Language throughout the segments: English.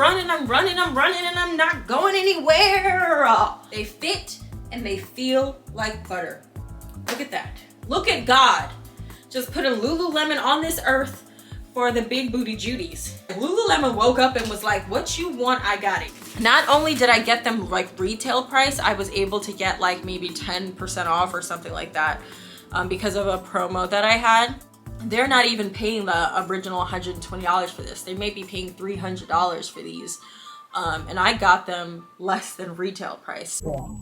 running, and I'm not going anywhere. They fit and they feel like butter. Look at that. Look at God just putting Lululemon on this earth for the big booty Judies. Lululemon woke up and was like, what you want, I got it. Not only did I get them like retail price, I was able to get like maybe 10% off or something like that because of a promo that I had. They're not even paying the original $120 for this. They may be paying $300 for these. And I got them less than retail price. Well,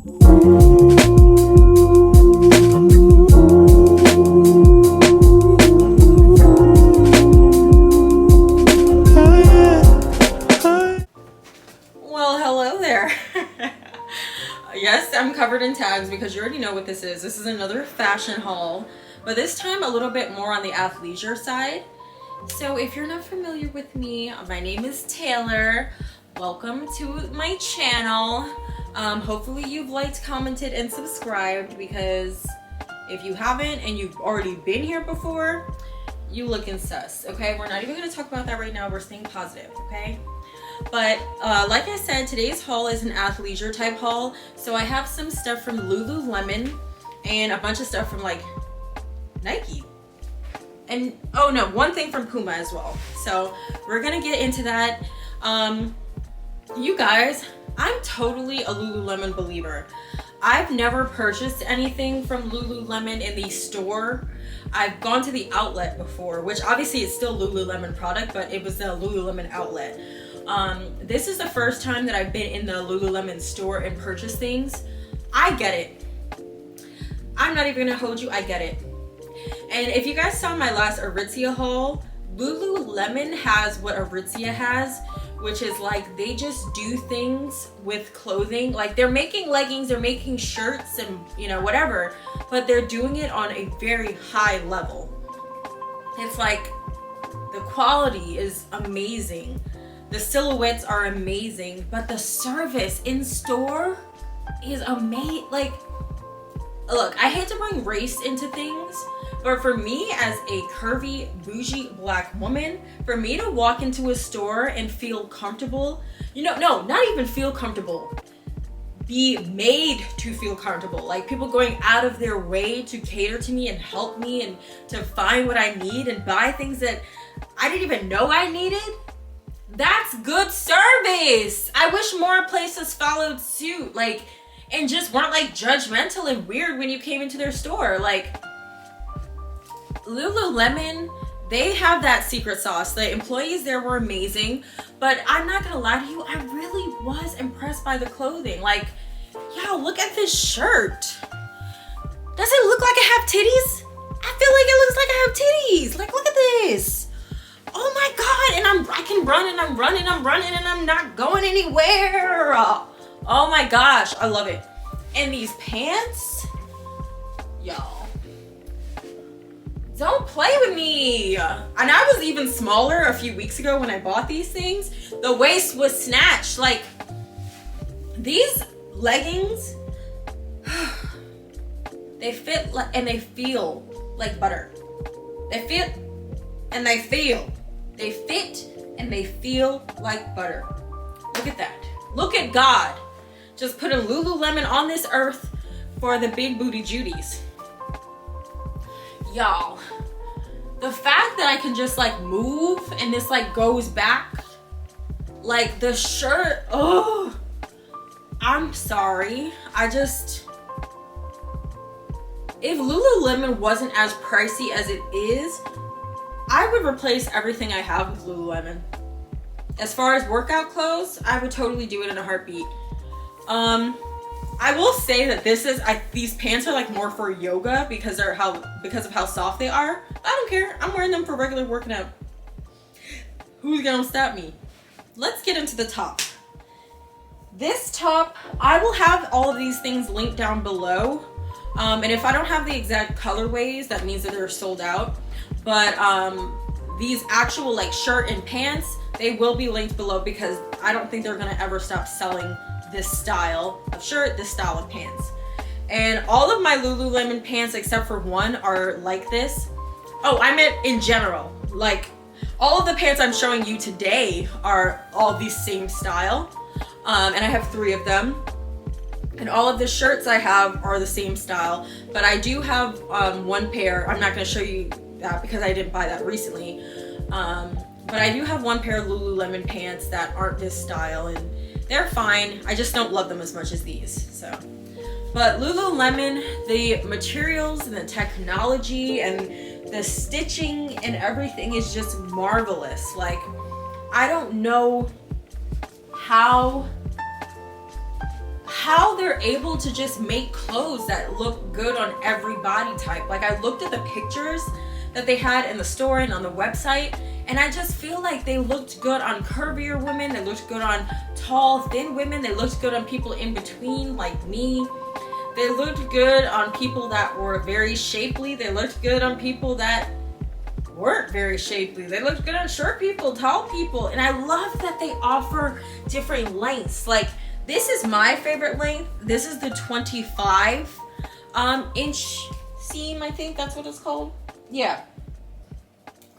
hello there. Yes, I'm covered in tags because you already know what this is. This is another fashion haul, but this time a little bit more on the athleisure side. So if you're not familiar with me, my name is Taylor. Welcome to my channel. Hopefully you've liked, commented, and subscribed, because if you haven't and you've already been here before, you looking sus, okay? We're not even gonna talk about that right now. We're staying positive, okay? But like I said, today's haul is an athleisure type haul. So I have some stuff from Lululemon and a bunch of stuff from like Nike. And oh no, one thing from Puma as well. So we're gonna get into that. You guys, I'm totally a Lululemon believer. I've never purchased anything from Lululemon in the store. I've gone to the outlet before, which obviously is still Lululemon product, but it was the Lululemon outlet. This is the first time that I've been in the Lululemon store and purchased things. I get it. I'm not even gonna hold you, I get it. And if you guys saw my last Aritzia haul, Lululemon has what Aritzia has, which is like they just do things with clothing. Like they're making leggings, they're making shirts and you know, whatever, but they're doing it on a very high level. It's like the quality is amazing. The silhouettes are amazing, but the service in store is amazing. Like, look, I hate to bring race into things, but for me as a curvy, bougie black woman, for me to walk into a store and feel comfortable, you know, no, not even feel comfortable, be made to feel comfortable. Like people going out of their way to cater to me and help me and to find what I need and buy things that I didn't even know I needed. That's good service. I wish more places followed suit, like, and just weren't like judgmental and weird when you came into their store. Like Lululemon, they have that secret sauce. The employees there were amazing, but I'm not gonna lie to you, I really was impressed by the clothing. Like, yo, look at this shirt. Does it look like I have titties? I feel like it looks like I have titties. Like, look at this. Oh my God, and I can run and I'm running and I'm not going anywhere. Oh my gosh, I love it. And these pants, y'all, don't play with me. And I was even smaller a few weeks ago when I bought these things. The waist was snatched. Like these leggings, they fit and they feel like butter. They fit and they feel. They fit and they feel like butter. Look at that. Look at God just putting Lululemon on this earth for the big booty Judies. Y'all, the fact that I can just like move and this like goes back, like the shirt, oh, I'm sorry. If Lululemon wasn't as pricey as it is, I would replace everything I have with Lululemon. As far as workout clothes, I would totally do it in a heartbeat. I will say that these pants are like more for yoga because of how soft they are. I don't care. I'm wearing them for regular working out. Who's gonna stop me? Let's get into the top. This top, I will have all of these things linked down below. And if I don't have the exact colorways, that means that they're sold out. But these actual like shirt and pants, they will be linked below because I don't think they're gonna ever stop selling this style of shirt, this style of pants. And all of my Lululemon pants except for one are like this. Oh, I meant in general. Like all of the pants I'm showing you today are all the same style. And I have 3 of them. And all of the shirts I have are the same style. But I do have one pair. I'm not going to show you that because I didn't buy that recently. But I do have one pair of Lululemon pants that aren't this style, and they're fine. I just don't love them as much as these. So, but Lululemon, the materials and the technology and the stitching and everything is just marvelous. Like, I don't know how they're able to just make clothes that look good on every body type. Like, I looked at the pictures that they had in the store and on the website, and I just feel like they looked good on curvier women, they looked good on tall, thin women, they looked good on people in between like me, they looked good on people that were very shapely, they looked good on people that weren't very shapely, they looked good on short people, tall people, and I love that they offer different lengths. Like, this is my favorite length. This is the 25 inch seam, I think that's what it's called. Yeah,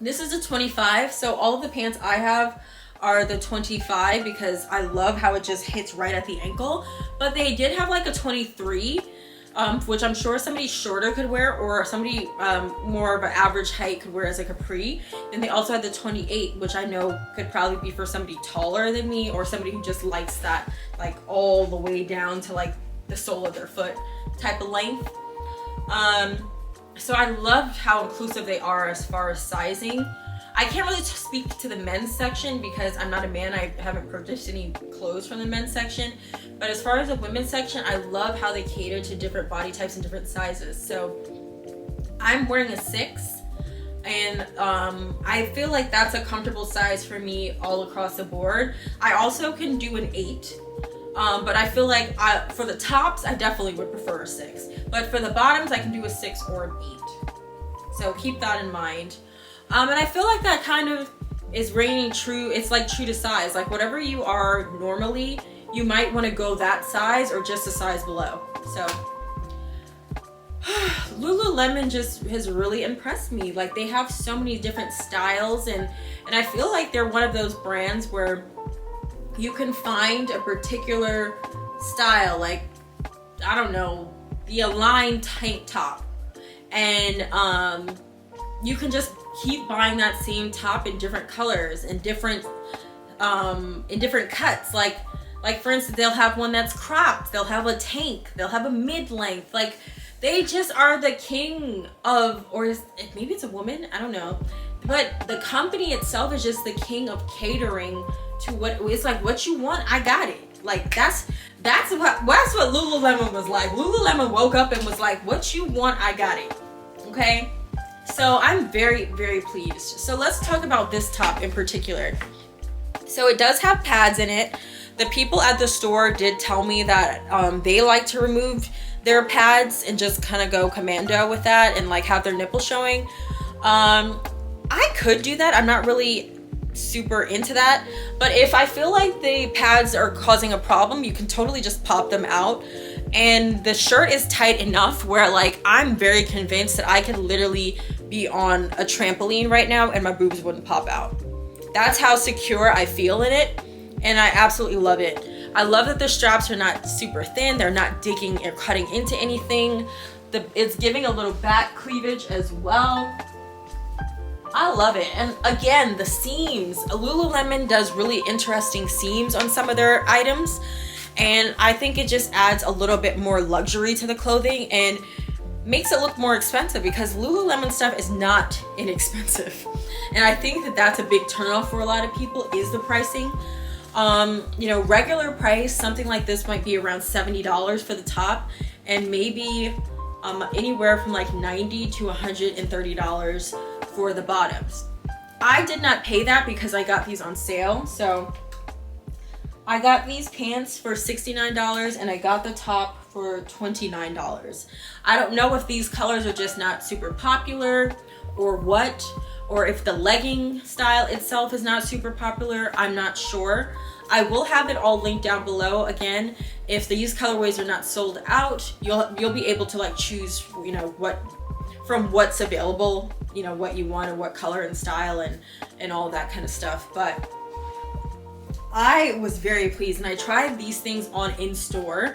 this is a 25, so all of the pants I have are the 25 because I love how it just hits right at the ankle. But they did have like a 23, which I'm sure somebody shorter could wear, or somebody more of an average height could wear as a capri. And they also had the 28, which I know could probably be for somebody taller than me, or somebody who just likes that like all the way down to like the sole of their foot type of length. So I loved how inclusive they are as far as sizing. I can't really speak to the men's section because I'm not a man. I haven't purchased any clothes from the men's section. But as far as the women's section, I love how they cater to different body types and different sizes. So I'm wearing a 6, and I feel like that's a comfortable size for me all across the board. I also can do an 8. But I feel like for the tops, I definitely would prefer a 6. But for the bottoms, I can do a 6 or an 8. So keep that in mind. And I feel like that kind of is reigning true. It's like true to size. Like, whatever you are normally, you might want to go that size or just a size below. So Lululemon just has really impressed me. Like, they have so many different styles, and I feel like they're one of those brands where you can find a particular style, like, I don't know, the Align tank top, and you can just keep buying that same top in different colors and different cuts. Like for instance, they'll have one that's cropped, they'll have a tank, they'll have a mid-length. Like, they just are the king of, or maybe it's a woman, I don't know, but the company itself is just the king of catering to what it's like. What you want, I got it. Like, that's what Lululemon was like. Lululemon woke up and was like, what you want, I got it. Okay, so I'm very, very pleased. So let's talk about this top in particular. So it does have pads in it. The people at the store did tell me that they like to remove their pads and just kind of go commando with that and like have their nipples showing. I could do that. I'm not really super into that, but if I feel like the pads are causing a problem, you can totally just pop them out. And the shirt is tight enough where, like, I'm very convinced that I could literally be on a trampoline right now and my boobs wouldn't pop out. That's how secure I feel in it, and I absolutely love it. I love that the straps are not super thin, they're not digging or cutting into anything. It's giving a little back cleavage as well. I love it. And again, the seams. Lululemon does really interesting seams on some of their items, and I think it just adds a little bit more luxury to the clothing and makes it look more expensive, because Lululemon stuff is not inexpensive. And I think that that's a big turnoff for a lot of people, is the pricing. You know, regular price, something like this might be around $70 for the top, and maybe anywhere from like $90 to $130 for the bottoms. I did not pay that because I got these on sale. So I got these pants for $69 and I got the top for $29. I don't know if these colors are just not super popular or what, or if the legging style itself is not super popular. I'm not sure. I will have it all linked down below. Again, if these colorways are not sold out, you'll be able to like choose, you know, what from what's available, you know, what you want and what color and style and all that kind of stuff. But I was very pleased, and I tried these things on in store,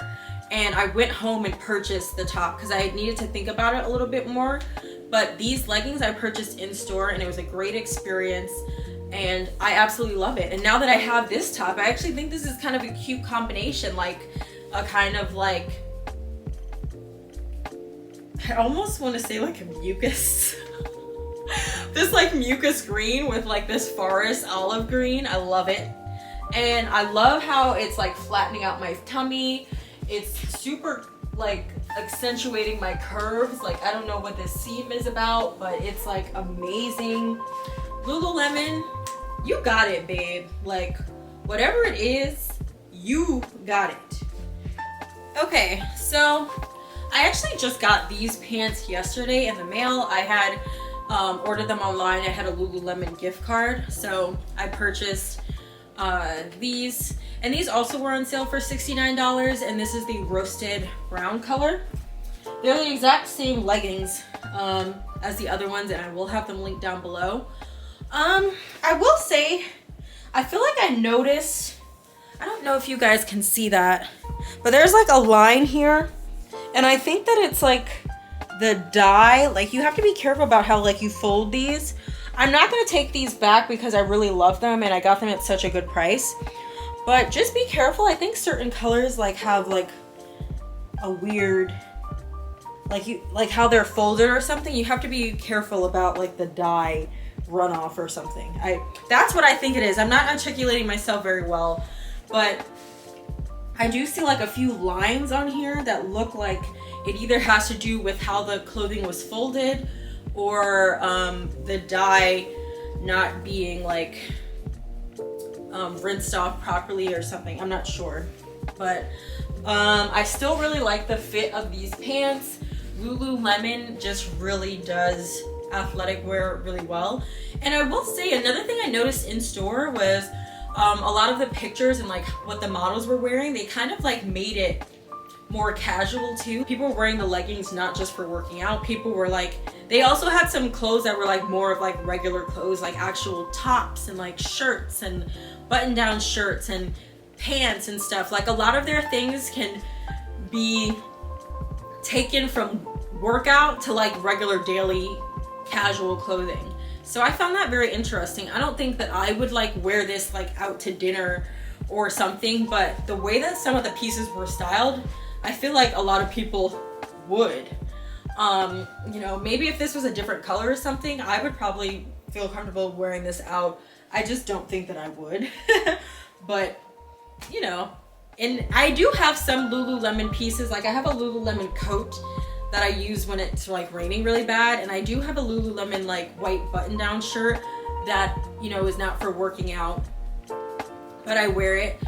and I went home and purchased the top because I needed to think about it a little bit more. But these leggings I purchased in store, and it was a great experience, and I absolutely love it. And now that I have this top, I actually think this is kind of a cute combination, like a kind of like, I almost want to say like a mucus. This like mucus green with like this forest olive green. I love it. And I love how it's like flattening out my tummy. It's super like accentuating my curves. Like, I don't know what this seam is about, but it's like amazing. Lululemon, you got it, babe. Like, whatever it is, you got it. Okay, so I actually just got these pants yesterday in the mail. I had ordered them online. I had a Lululemon gift card, so I purchased these, and these also were on sale for $69, and this is the roasted brown color. They're the exact same leggings as the other ones, and I will have them linked down below. I will say, I feel like I noticed, I don't know if you guys can see that, but there's like a line here, and I think that it's like the dye. Like, you have to be careful about how like you fold these. I'm not going to take these back because I really love them and I got them at such a good price. But just be careful. I think certain colors like have like a weird, like how they're folded or something. You have to be careful about like the dye runoff or something. That's what I think it is. I'm not articulating myself very well, but I do see like a few lines on here that look like it either has to do with how the clothing was folded, or the dye not being like rinsed off properly or something. I'm not sure, but I still really like the fit of these pants. Lululemon just really does athletic wear really well. And I will say, another thing I noticed in store was a lot of the pictures and like what the models were wearing, they kind of like made it more casual too. People were wearing the leggings not just for working out. People were like, they also had some clothes that were like more of like regular clothes, like actual tops and like shirts and button down shirts and pants and stuff. Like, a lot of their things can be taken from workout to like regular daily casual clothing. So I found that very interesting. I don't think that I would like wear this like out to dinner or something, but the way that some of the pieces were styled, I feel like a lot of people would. You know, maybe if this was a different color or something, I would probably feel comfortable wearing this out. I just don't think that I would. But, you know, and I do have some Lululemon pieces. Like, I have a Lululemon coat that I use when it's like raining really bad, and I do have a Lululemon like white button down shirt that, you know, is not for working out, but I wear it.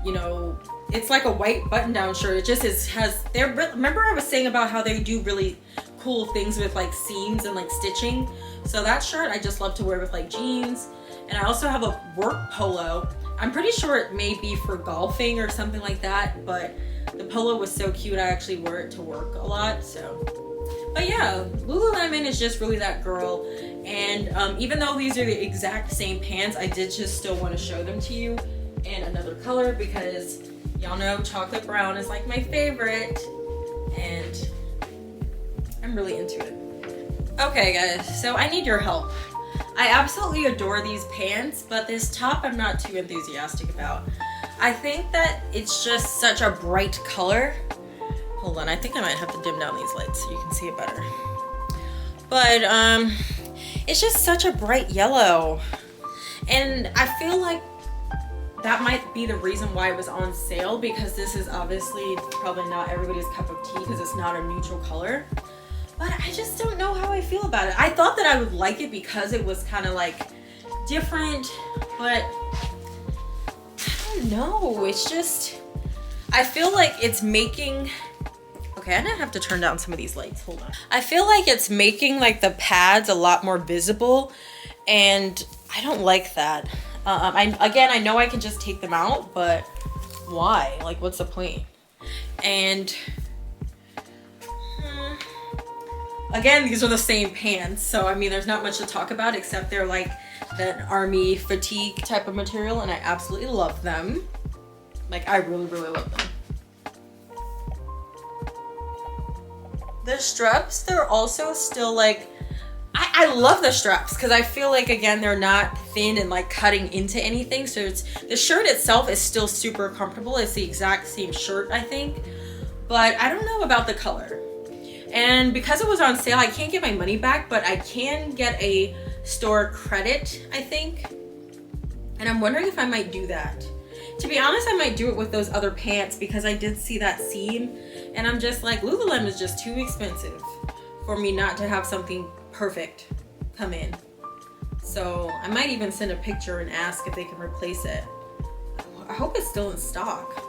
You know, it's like a white button down shirt. It just remember I was saying about how they do really cool things with like seams and like stitching. So that shirt I just love to wear with like jeans. And I also have a work polo. I'm pretty sure it may be for golfing or something like that, but the polo was so cute, I actually wore it to work a lot. So, but yeah, Lululemon is just really that girl. And even though these are the exact same pants, I did just still want to show them to you in another color, because y'all know chocolate brown is like my favorite, and I'm really into it. Okay guys, so I need your help. I absolutely adore these pants, but this top I'm not too enthusiastic about. I think that it's just such a bright color. Hold on, I think I might have to dim down these lights so you can see it better. But it's just such a bright yellow. And I feel like that might be the reason why it was on sale, because this is obviously probably not everybody's cup of tea because it's not a neutral color. But I just don't know how I feel about it. I thought that I would like it because it was kind of like different, but I don't know. It's just, I feel like it's making, okay, I'm gonna have to turn down some of these lights. Hold on. I feel like it's making like the pads a lot more visible, and I don't like that. Again, I know I can just take them out, but why? Like, what's the point? And Again, these are the same pants, so I mean there's not much to talk about except they're like that army fatigue type of material, and I absolutely love them. Like, I really, really love them. The straps, they're also still like, I love the straps because I feel like, again, they're not thin and like cutting into anything. So it's, the shirt itself is still super comfortable. It's the exact same shirt, I think, but I don't know about the color. And because it was on sale, I can't get my money back, but I can get a store credit, I think. And I'm wondering if I might do that. To be honest, I might do it with those other pants because I did see that seam, and I'm just like, Lululemon is just too expensive for me not to have something perfect come in. So I might even send a picture and ask if they can replace it. I hope it's still in stock.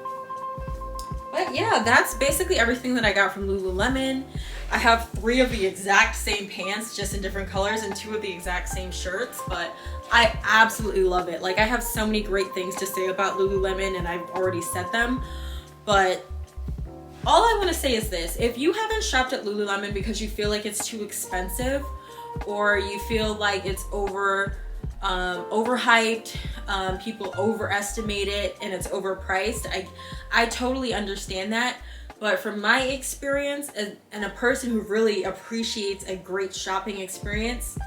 But yeah, that's basically everything that I got from Lululemon. I have 3 of the exact same pants, just in different colors, and 2 of the exact same shirts, but I absolutely love it. Like, I have so many great things to say about Lululemon, and I've already said them, but all I want to say is this: if you haven't shopped at Lululemon because you feel like it's too expensive, or you feel like it's overhyped, people overestimate it and it's overpriced, I totally understand that. But from my experience and a person who really appreciates a great shopping experience,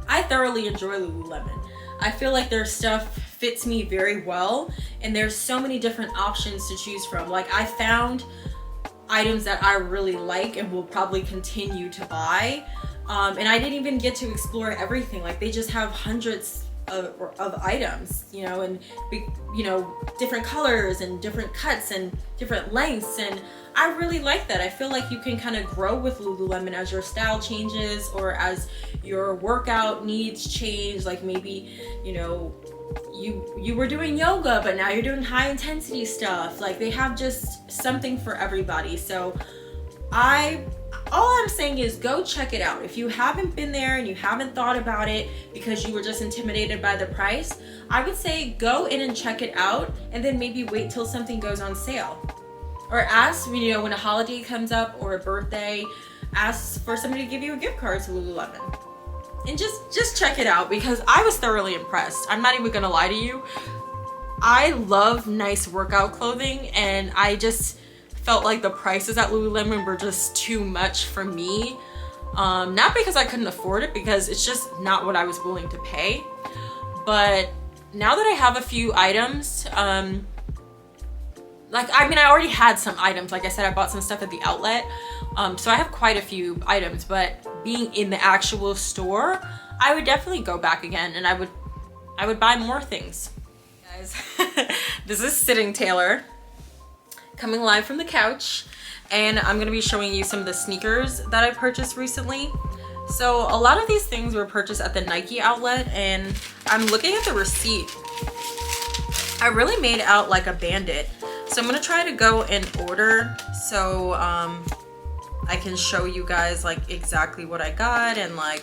I thoroughly enjoy Lululemon. I feel like their stuff fits me very well, and there's so many different options to choose from. Like, I found items that I really like and will probably continue to buy. And I didn't even get to explore everything. Like, they just have hundreds of items, you know, and different colors and different cuts and different lengths, and I really like that. I feel like you can kind of grow with Lululemon as your style changes or as your workout needs change. Like, maybe, you know, you were doing yoga, but now you're doing high intensity stuff. Like, they have just something for everybody. So all I'm saying is go check it out. If you haven't been there and you haven't thought about it because you were just intimidated by the price, I would say go in and check it out, and then maybe wait till something goes on sale. Or ask, you know, when a holiday comes up or a birthday, ask for somebody to give you a gift card to Lululemon. And just check it out, because I was thoroughly impressed. I'm not even gonna lie to you. I love nice workout clothing, and I just felt like the prices at Lululemon were just too much for me. Not because I couldn't afford it, because it's just not what I was willing to pay. But now that I have a few items, like, I mean, I already had some items. Like I said, I bought some stuff at the outlet. So I have quite a few items, but being in the actual store, I would definitely go back again, and I would buy more things. Guys, this is Sitting Taylor, coming live from the couch, and I'm gonna be showing you some of the sneakers that I purchased recently. So a lot of these things were purchased at the Nike outlet, and I'm looking at the receipt. I really made out like a bandit. So I'm gonna try to go in order so I can show you guys like exactly what I got and like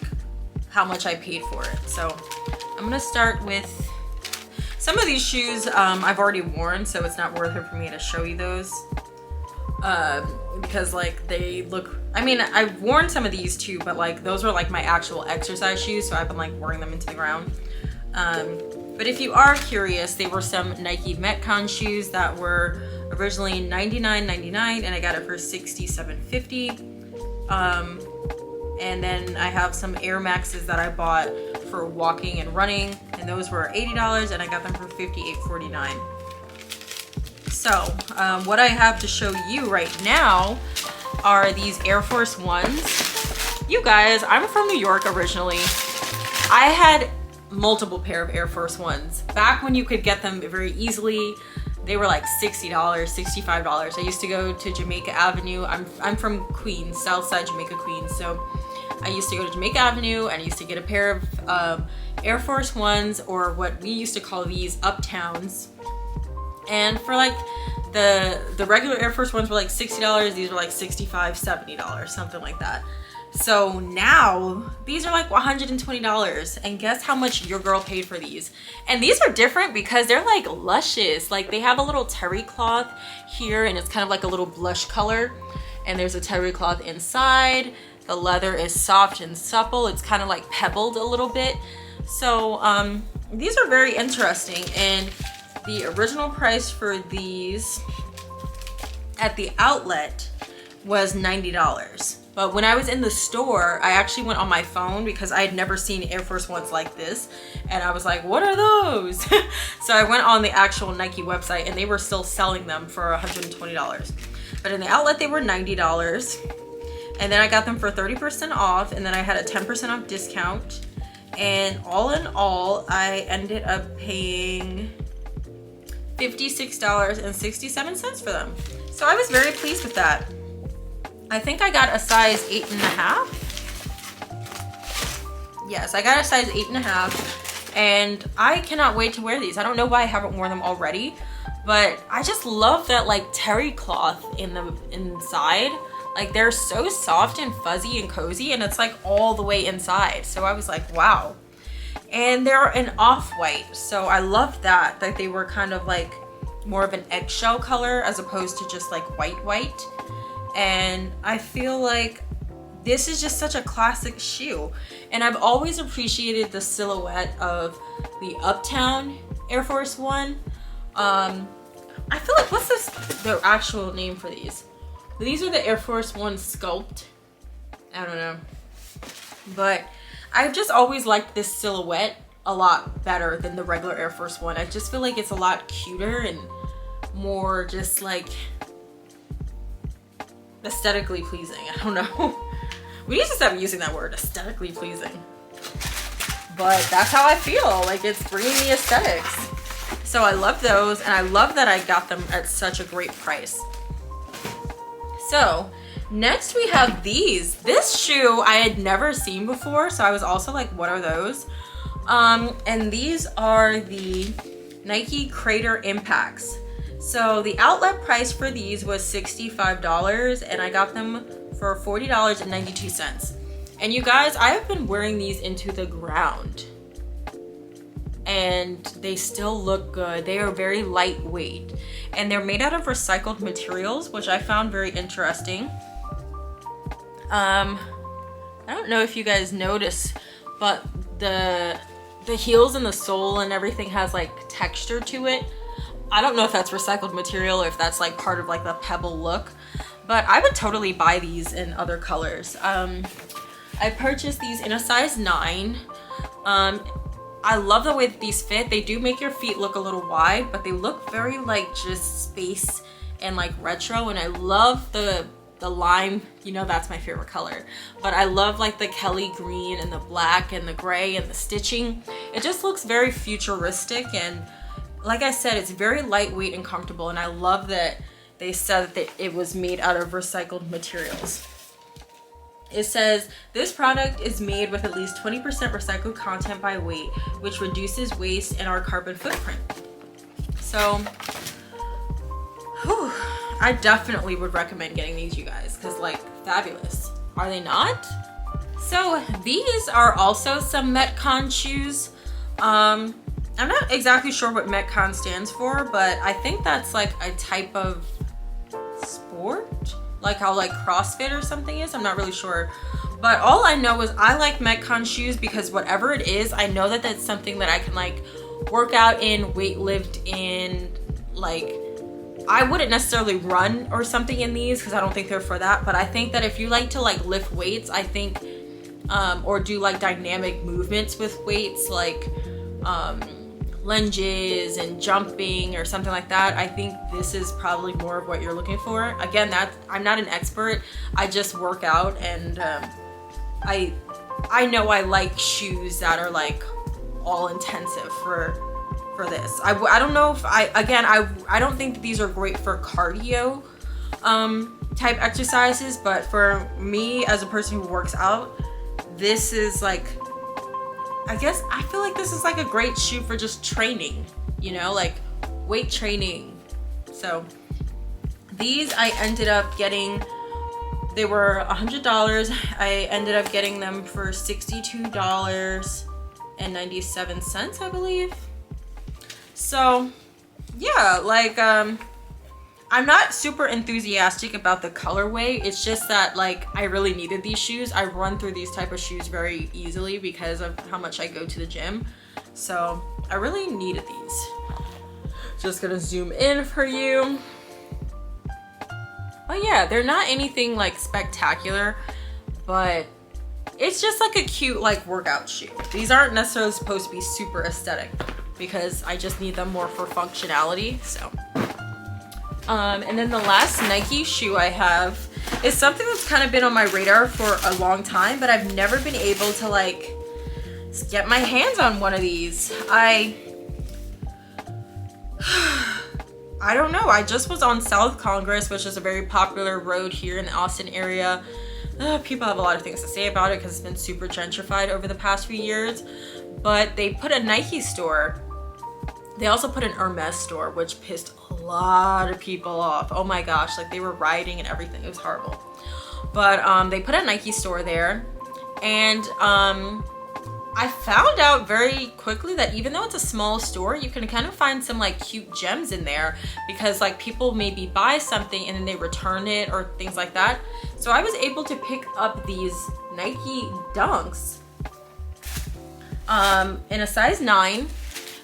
how much I paid for it. So I'm gonna start with some of these shoes. I've already worn, so it's not worth it for me to show you those, because like they look, I mean, I've worn some of these too, but like those were like my actual exercise shoes, so I've been like wearing them into the ground. But if you are curious, they were some Nike Metcon shoes that were originally $99.99, and I got it for $67.50. And then I have some Air Maxes that I bought for walking and running, and those were $80, and I got them for $58.49. So what I have to show you right now are these Air Force Ones. You guys, I'm from New York originally. I had multiple pair of Air Force Ones back when you could get them very easily. They were like $60, $65. I used to go to Jamaica Avenue. I'm from Queens, Southside Jamaica, Queens. So I used to go to Jamaica Avenue, and I used to get a pair of Air Force Ones, or what we used to call these Uptowns. And for like the regular Air Force Ones were like $60. These were like $65, $70, something like that. So now these are like $120, and guess how much your girl paid for these? And these are different because they're like luscious. Like, they have a little terry cloth here, and it's kind of like a little blush color, and there's a terry cloth inside. The leather is soft and supple. It's kind of like pebbled a little bit. So these are very interesting, and the original price for these at the outlet was $90. But when I was in the store, I actually went on my phone because I had never seen Air Force Ones like this. And I was like, what are those? So I went on the actual Nike website and they were still selling them for $120. But in the outlet, they were $90. And then I got them for 30% off. And then I had a 10% off discount. And all in all, I ended up paying $56.67 for them. So I was very pleased with that. I think I got a size 8.5. Yes, I got a size 8.5, and I cannot wait to wear these. I don't know why I haven't worn them already, but I just love that like terry cloth in the inside. Like they're so soft and fuzzy and cozy, and it's like all the way inside. So I was like, wow. And they're an off-white, so I love that they were kind of like more of an eggshell color as opposed to just like white. And I feel like this is just such a classic shoe. And I've always appreciated the silhouette of the Uptown Air Force One. I feel like, what's the actual name for these? These are the Air Force One Sculpt. I don't know. But I've just always liked this silhouette a lot better than the regular Air Force One. I just feel like it's a lot cuter and more just like aesthetically pleasing. I don't know. We need to stop using that word, aesthetically pleasing. But that's how I feel. Like it's bringing me aesthetics. So I love those, and I love that I got them at such a great price. So next we have these. This shoe I had never seen before, so I was also like, what are those? And these are the Nike Crater Impacts. So the outlet price for these was $65, and I got them for $40.92. And you guys, I have been wearing these into the ground, and they still look good. They are very lightweight, and they're made out of recycled materials, which I found very interesting. I don't know if you guys notice, but the heels and the sole and everything has like texture to it. I don't know if that's recycled material or if that's like part of like the pebble look, but I would totally buy these in other colors. I purchased these in a size 9. I love the way that these fit. They do make your feet look a little wide, but they look very like just space and like retro, and I love the lime, you know, that's my favorite color. But I love like the Kelly green and the black and the gray and the stitching. It just looks very futuristic, and like I said, it's very lightweight and comfortable, and I love that they said that it was made out of recycled materials. It says, this product is made with at least 20% recycled content by weight, which reduces waste and our carbon footprint. So, whew, I definitely would recommend getting these, you guys, because like, fabulous. Are they not? So these are also some Metcon shoes. I'm not exactly sure what Metcon stands for, but I think that's like a type of sport, like how like CrossFit or something is. I'm not really sure, but all I know is I like Metcon shoes because whatever it is, I know that that's something that I can like work out in, weight lift in. Like I wouldn't necessarily run or something in these because I don't think they're for that, but I think that if you like to like lift weights, I think or do like dynamic movements with weights, like lunges and jumping or something like that, I think this is probably more of what you're looking for. Again, I'm not an expert. I just work out, and I know I like shoes that are like all intensive for this. I don't know if I don't think that these are great for cardio type exercises, but for me as a person who works out, this is like, I guess I feel like this is like a great shoe for just training, you know, like weight training. So these I ended up getting, they were $100. I ended up getting them for $62.97, I believe. So yeah, like I'm not super enthusiastic about the colorway. It's just that like I really needed these shoes. I run through these type of shoes very easily because of how much I go to the gym. So I really needed these. Just gonna zoom in for you. Oh yeah, they're not anything like spectacular, but it's just like a cute like workout shoe. These aren't necessarily supposed to be super aesthetic because I just need them more for functionality. So and then the last Nike shoe I have is something that's kind of been on my radar for a long time, but I've never been able to like get my hands on one of these. I don't know. I just was on South Congress, which is a very popular road here in the Austin area. People have a lot of things to say about it because it's been super gentrified over the past few years. But they put a Nike store. They also put an Hermes store, which pissed a lot of people off. Oh my gosh, like they were rioting and everything. It was horrible. But they put a Nike store there, and I found out very quickly that even though it's a small store, you can kind of find some like cute gems in there because like people maybe buy something and then they return it or things like that. So I was able to pick up these Nike Dunks in a size 9,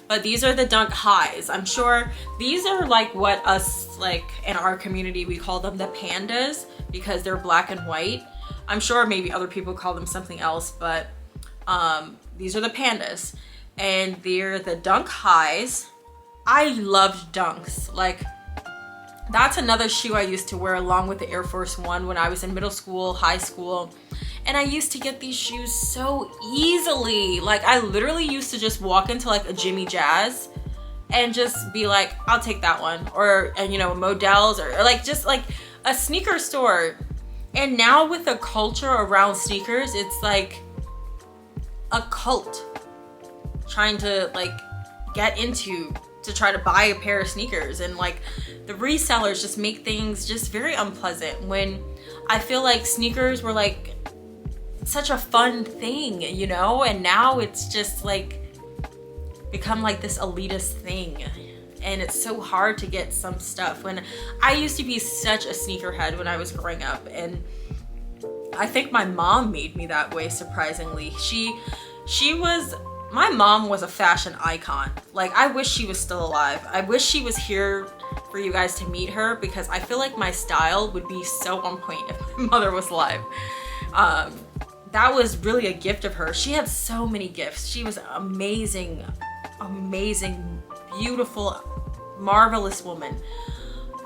but these are the Dunk Highs. I'm sure these are like what us like in our community, we call them the Pandas because they're black and white. I'm sure maybe other people call them something else, but these are the Pandas and they're the Dunk Highs. I loved Dunks. Like that's another shoe I used to wear along with the Air Force One when I was in middle school, high school. And I used to get these shoes so easily. Like I literally used to just walk into like a Jimmy Jazz and just be like, I'll take that one. Or, and you know, Modell's or like just like a sneaker store. And now with the culture around sneakers, it's like a cult trying to like get into to try to buy a pair of sneakers, and like the resellers just make things just very unpleasant when I feel like sneakers were like such a fun thing, you know, and now it's just like become like this elitist thing, and it's so hard to get some stuff when I used to be such a sneakerhead when I was growing up. And I think my mom made me that way, surprisingly. My mom was a fashion icon. Like, I wish she was still alive. I wish she was here for you guys to meet her because I feel like my style would be so on point if my mother was alive. That was really a gift of hers. She had so many gifts. She was amazing, amazing, beautiful, marvelous woman.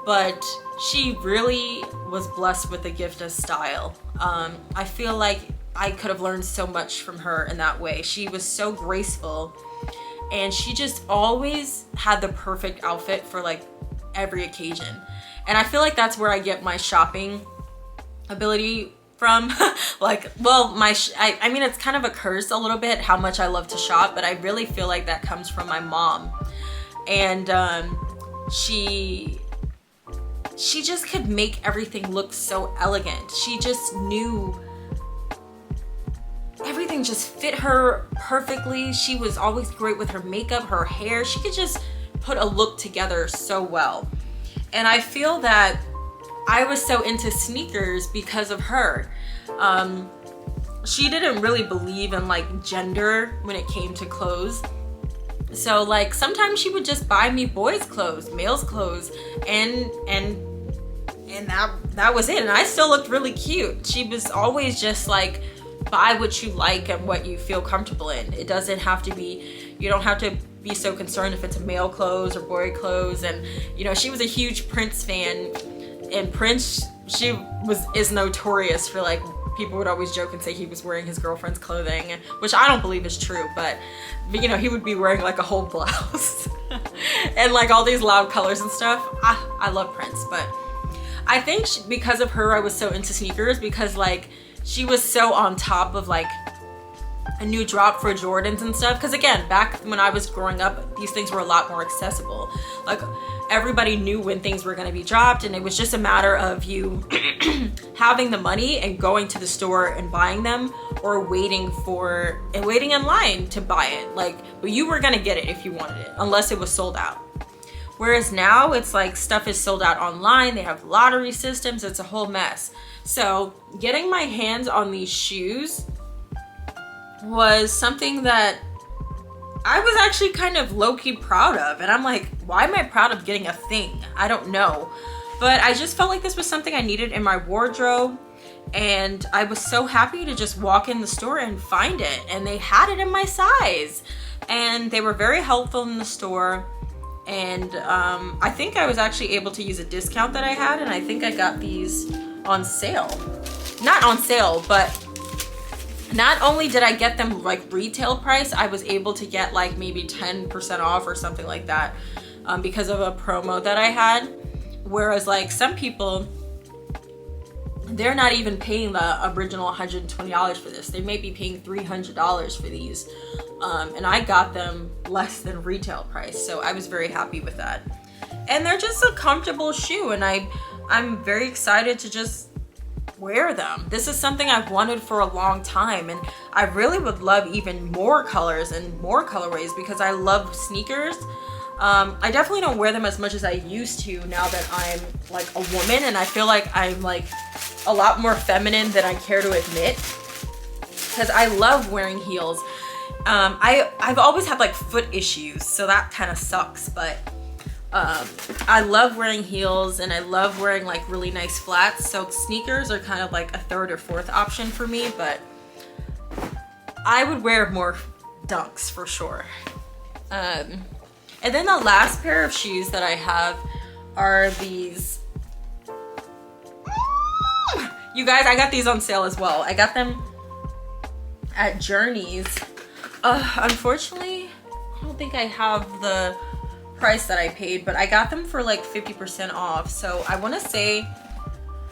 But she really was blessed with the gift of style. I feel like I could have learned so much from her in that way. She was so graceful, and she just always had the perfect outfit for like every occasion. And I feel like that's where I get my shopping ability from. Like, well, I mean, it's kind of a curse a little bit how much I love to shop, but I really feel like that comes from my mom. And she just could make everything look so elegant. She just knew everything just fit her perfectly. She was always great with her makeup, her hair. She could just put a look together so well. And I feel that I was so into sneakers because of her. She didn't really believe in like gender when it came to clothes. So like sometimes she would just buy me boys' clothes, males' clothes, and that was it. And I still looked really cute. She was always just like, buy what you like and what you feel comfortable in. It doesn't have to be, you don't have to be so concerned if it's a male clothes or boy clothes. And you know, she was a huge Prince fan, and Prince, is notorious for like, people would always joke and say he was wearing his girlfriend's clothing, which I don't believe is true, but you know, he would be wearing like a whole blouse and like all these loud colors and stuff. I love Prince, but I think because of her, I was so into sneakers because like she was so on top of like a new drop for Jordans and stuff. Because again, back when I was growing up, these things were a lot more accessible. Like everybody knew when things were going to be dropped, and it was just a matter of you having the money and going to the store and buying them, or waiting in line to buy it. Like, but you were going to get it if you wanted it, unless it was sold out. Whereas now it's like stuff is sold out online. They have lottery systems. It's a whole mess. So getting my hands on these shoes was something that I was actually kind of low-key proud of. And I'm like, why am I proud of getting a thing? I don't know. But I just felt like this was something I needed in my wardrobe. And I was so happy to just walk in the store and find it. And they had it in my size. And they were very helpful in the store. And I think I was actually able to use a discount that I had. And I think I got these on sale. Not on sale, but not only did I get them like retail price, I was able to get like maybe 10% off or something like that because of a promo that I had. Whereas like some people, they're not even paying the original $120 for this. They may be paying $300 for these. And I got them less than retail price. So I was very happy with that. And they're just a comfortable shoe. And I'm very excited to just wear them. This is something I've wanted for a long time. And I really would love even more colors and more colorways because I love sneakers. I definitely don't wear them as much as I used to now that I'm like a woman. And I feel like I'm like a lot more feminine than I care to admit. Because I love wearing heels. I've always had like foot issues, so that kind of sucks, but I love wearing heels and I love wearing like really nice flats, so sneakers are kind of like a third or fourth option for me, but I would wear more dunks for sure. And then the last pair of shoes that I have are these. You guys, I got these on sale as well. I got them at Journeys. Unfortunately, I don't think I have the price that I paid, but I got them for like 50% off. So I want to say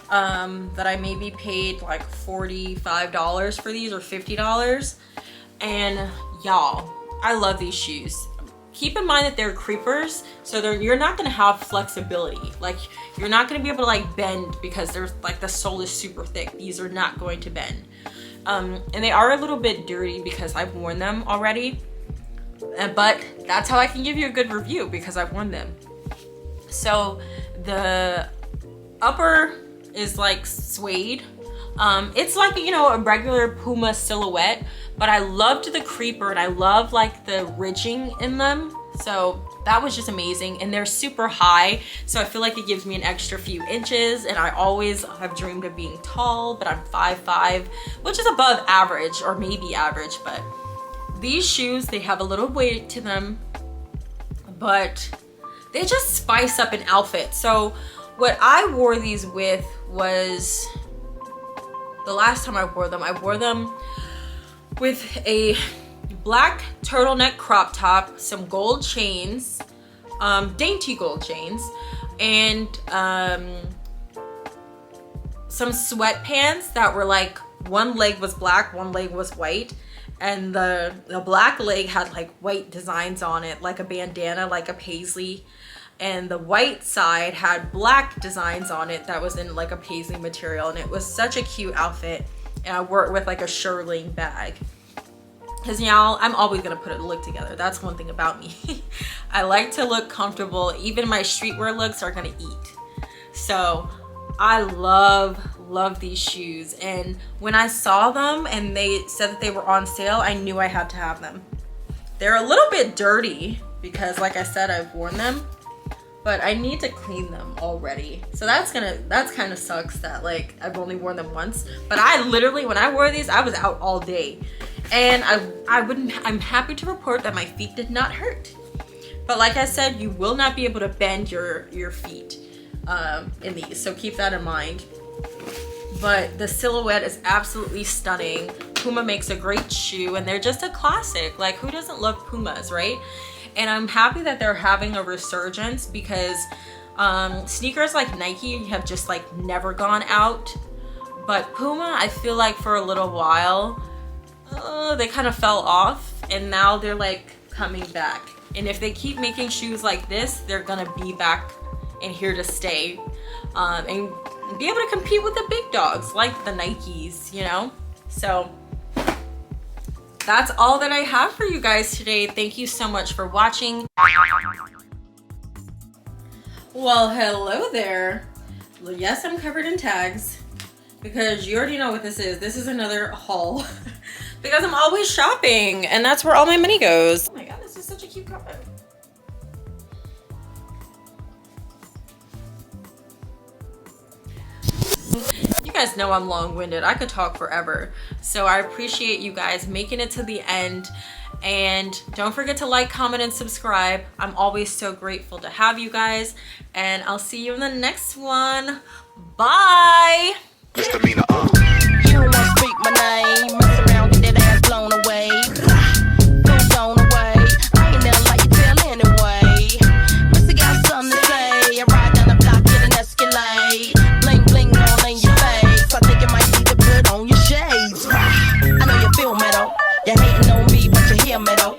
that I maybe paid like $45 for these or $50. And y'all, I love these shoes. Keep in mind that they're creepers, so you're not gonna have flexibility. Like you're not gonna be able to like bend because there's like the sole is super thick. These are not going to bend. And they are a little bit dirty because I've worn them already, but that's how I can give you a good review because I've worn them. So the upper is like suede. It's like, you know, a regular Puma silhouette, but I loved the creeper and I love like the ridging in them. So that was just amazing. And they're super high, so I feel like it gives me an extra few inches, and I always have dreamed of being tall, but I'm 5'5", which is above average or maybe average. But these shoes, they have a little weight to them, but they just spice up an outfit. So what I wore these with was, the last time I wore them with a black turtleneck crop top, some gold chains, dainty gold chains, and some sweatpants that were like, one leg was black, one leg was white, and the black leg had like white designs on it, like a bandana, like a paisley, and the white side had black designs on it that was in like a paisley material. And it was such a cute outfit, and I wore it with like a shearling bag. Because y'all, I'm always gonna put a look together. That's one thing about me. I like to look comfortable. Even my streetwear looks are gonna eat. So I love these shoes. And when I saw them and they said that they were on sale, I knew I had to have them. They're a little bit dirty because, like I said, I've worn them, but I need to clean them already. So that's kind of sucks that like I've only worn them once. But I literally, when I wore these, I was out all day. And I'm happy to report that my feet did not hurt. But like I said, you will not be able to bend your feet in these, so keep that in mind. But the silhouette is absolutely stunning. Puma makes a great shoe, and they're just a classic. Like, who doesn't love Pumas, right? And I'm happy that they're having a resurgence because sneakers like Nike have just like never gone out. But Puma, I feel like for a little while, they kind of fell off, and now they're like coming back. And if they keep making shoes like this, they're gonna be back and here to stay, and be able to compete with the big dogs like the Nikes, you know? So that's all that I have for you guys today. Thank you so much for watching. Well, hello there. Yes, I'm covered in tags because you already know what this is. This is another haul because I'm always shopping and that's where all my money goes. Oh my God, this is such a cute cover. You guys know I'm long-winded. I could talk forever. So I appreciate you guys making it to the end. And don't forget to like, comment, and subscribe. I'm always so grateful to have you guys. And I'll see you in the next one. Bye. Misdemeanor, You don't want to speak my name. Mess around, get that ass blown away. Blown away. I ain't never like you tell anyway. Must have got something to say. I ride down the block, get an Escalade. Bling, bling, all in your face. I think it might need to put on your shades. I know you feel me though. You're hating on me, but you hear me though.